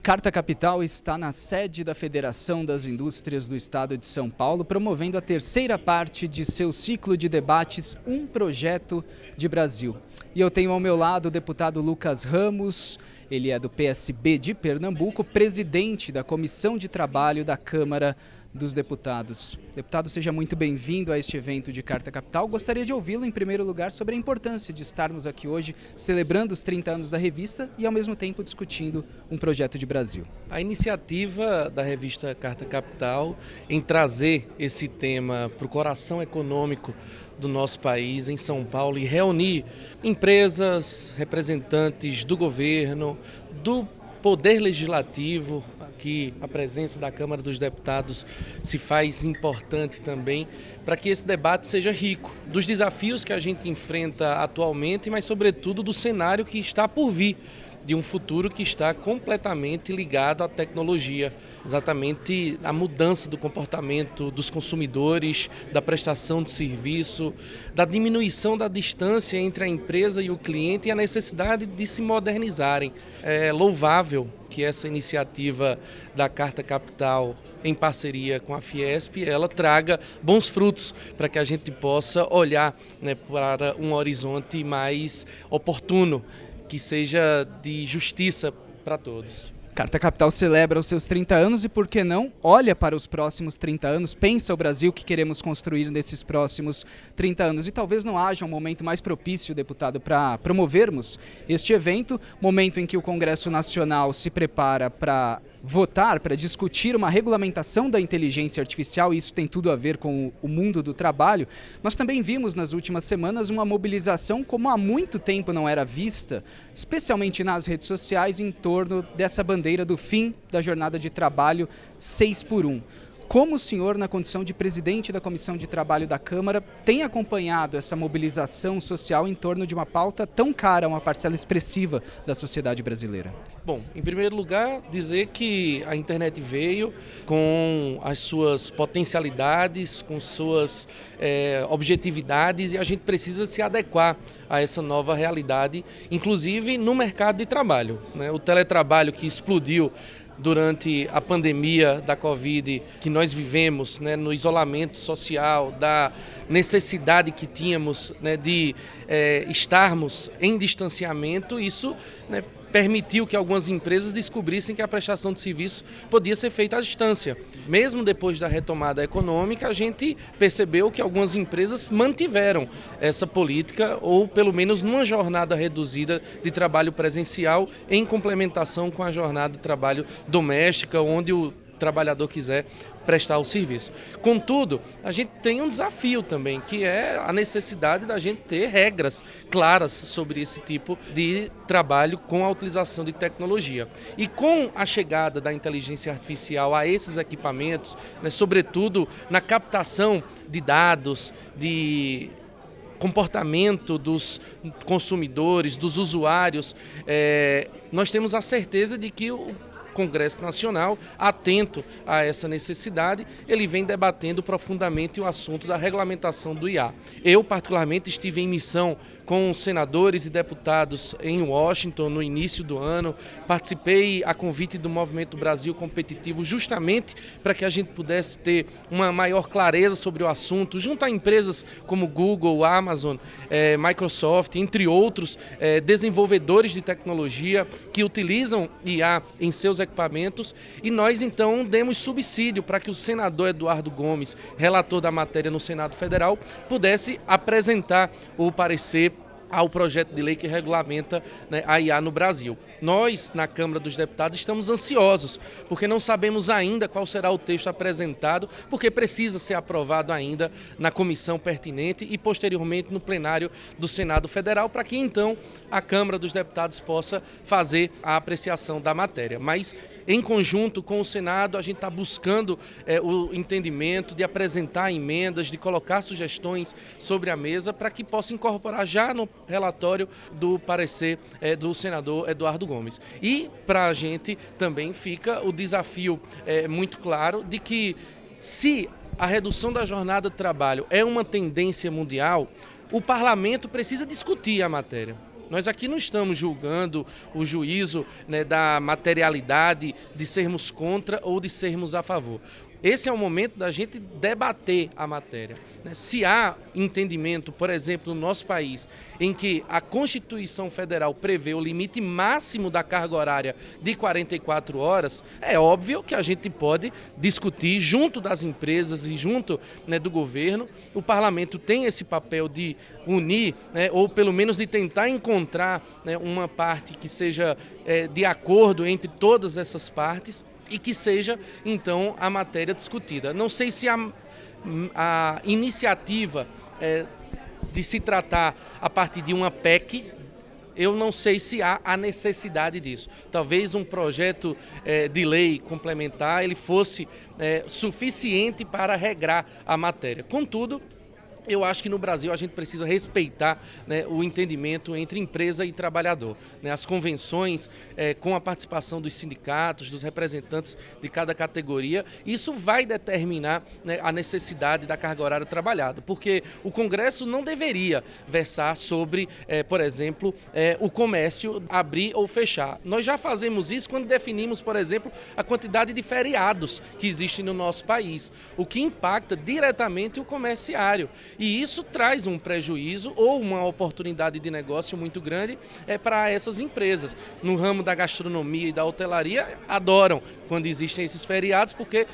Carta Capital está na sede da Federação das Indústrias do Estado de São Paulo, promovendo a terceira parte de seu ciclo de debates Um Projeto de Brasil. E eu tenho ao meu lado o deputado Lucas Ramos, ele é do PSB de Pernambuco, presidente da Comissão de Trabalho da Câmara dos Deputados. Deputado, seja muito bem-vindo a este evento de Carta Capital. Gostaria de ouvi-lo, em primeiro lugar, sobre a importância de estarmos aqui hoje celebrando os 30 anos da revista e, ao mesmo tempo, discutindo um projeto de Brasil. A iniciativa da revista Carta Capital em trazer esse tema para o coração econômico do nosso país, em São Paulo, e reunir empresas, representantes do governo, do Poder Legislativo, que a presença da Câmara dos Deputados se faz importante também para que esse debate seja rico dos desafios que a gente enfrenta atualmente, mas sobretudo do cenário que está por vir, de um futuro que está completamente ligado à tecnologia, exatamente a mudança do comportamento dos consumidores, da prestação de serviço, da diminuição da distância entre a empresa e o cliente e a necessidade de se modernizarem. É louvável que essa iniciativa da Carta Capital, em parceria com a Fiesp, ela traga bons frutos para que a gente possa olhar, para um horizonte mais oportuno, que seja de justiça para todos. Carta Capital celebra os seus 30 anos e, por que não, olha para os próximos 30 anos, pensa o Brasil que queremos construir nesses próximos 30 anos. E talvez não haja um momento mais propício, deputado, para promovermos este evento, momento em que o Congresso Nacional se prepara para votar, para discutir uma regulamentação da inteligência artificial, e isso tem tudo a ver com o mundo do trabalho, mas também vimos nas últimas semanas uma mobilização como há muito tempo não era vista, especialmente nas redes sociais, em torno dessa bandeira do fim da jornada de trabalho 6x1. Como o senhor, na condição de presidente da Comissão de Trabalho da Câmara, tem acompanhado essa mobilização social em torno de uma pauta tão cara a uma parcela expressiva da sociedade brasileira? Bom, em primeiro lugar, dizer que a internet veio com as suas potencialidades, com suas objetividades, e a gente precisa se adequar a essa nova realidade, inclusive no mercado de trabalho, né? O teletrabalho que explodiu durante a pandemia da Covid que nós vivemos, no isolamento social, da necessidade que tínhamos, de estarmos em distanciamento, isso permitiu que algumas empresas descobrissem que a prestação de serviço podia ser feita à distância. Mesmo depois da retomada econômica, a gente percebeu que algumas empresas mantiveram essa política, ou pelo menos numa jornada reduzida de trabalho presencial, em complementação com a jornada de trabalho doméstica, onde o trabalhador quiser prestar o serviço. Contudo, a gente tem um desafio também, que é a necessidade da gente ter regras claras sobre esse tipo de trabalho com a utilização de tecnologia. E com a chegada da inteligência artificial a esses equipamentos, sobretudo na captação de dados, de comportamento dos consumidores, dos usuários, nós temos a certeza de que o Congresso Nacional, atento a essa necessidade, ele vem debatendo profundamente o assunto da regulamentação do IA. Eu, particularmente, estive em missão com senadores e deputados em Washington no início do ano, participei a convite do Movimento Brasil Competitivo justamente para que a gente pudesse ter uma maior clareza sobre o assunto, junto a empresas como Google, Amazon, Microsoft, entre outros desenvolvedores de tecnologia que utilizam IA em seus equipamentos, e nós então demos subsídio para que o senador Eduardo Gomes, relator da matéria no Senado Federal, pudesse apresentar o parecer ao projeto de lei que regulamenta a IA no Brasil. Nós, na Câmara dos Deputados, estamos ansiosos, porque não sabemos ainda qual será o texto apresentado, porque precisa ser aprovado ainda na comissão pertinente e, posteriormente, no plenário do Senado Federal, para que, então, a Câmara dos Deputados possa fazer a apreciação da matéria. Mas, em conjunto com o Senado, a gente está buscando o entendimento de apresentar emendas, de colocar sugestões sobre a mesa, para que possa incorporar já no relatório do parecer do senador Eduardo Gomes. E para a gente também fica o desafio muito claro de que, se a redução da jornada de trabalho é uma tendência mundial, o parlamento precisa discutir a matéria. Nós aqui não estamos julgando o juízo, né, da materialidade de sermos contra ou de sermos a favor. Esse é o momento da gente debater a matéria. Se há entendimento, por exemplo, no nosso país, em que a Constituição Federal prevê o limite máximo da carga horária de 44 horas, é óbvio que a gente pode discutir junto das empresas e junto, né, do governo. O parlamento tem esse papel de unir, né, ou pelo menos de tentar encontrar, né, uma parte que seja de acordo entre todas essas partes, e que seja, então, a matéria discutida. Não sei se a iniciativa de se tratar a partir de uma PEC, eu não sei se há a necessidade disso. Talvez um projeto de lei complementar ele fosse suficiente para regrar a matéria. Contudo, eu acho que no Brasil a gente precisa respeitar, né, o entendimento entre empresa e trabalhador. Né? As convenções, com a participação dos sindicatos, dos representantes de cada categoria, isso vai determinar, né, a necessidade da carga horária trabalhada, porque o Congresso não deveria versar sobre, por exemplo, o comércio abrir ou fechar. Nós já fazemos isso quando definimos, por exemplo, a quantidade de feriados que existem no nosso país, o que impacta diretamente o comerciário. E isso traz um prejuízo ou uma oportunidade de negócio muito grande para essas empresas. No ramo da gastronomia e da hotelaria, adoram quando existem esses feriados porque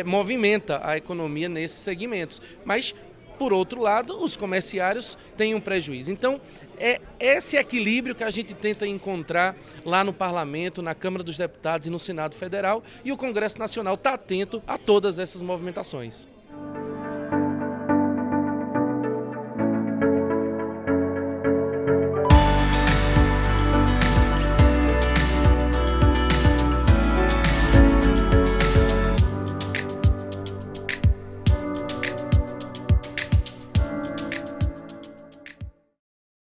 movimenta a economia nesses segmentos. Mas, por outro lado, os comerciários têm um prejuízo. Então, é esse equilíbrio que a gente tenta encontrar lá no Parlamento, na Câmara dos Deputados e no Senado Federal, e o Congresso Nacional está atento a todas essas movimentações.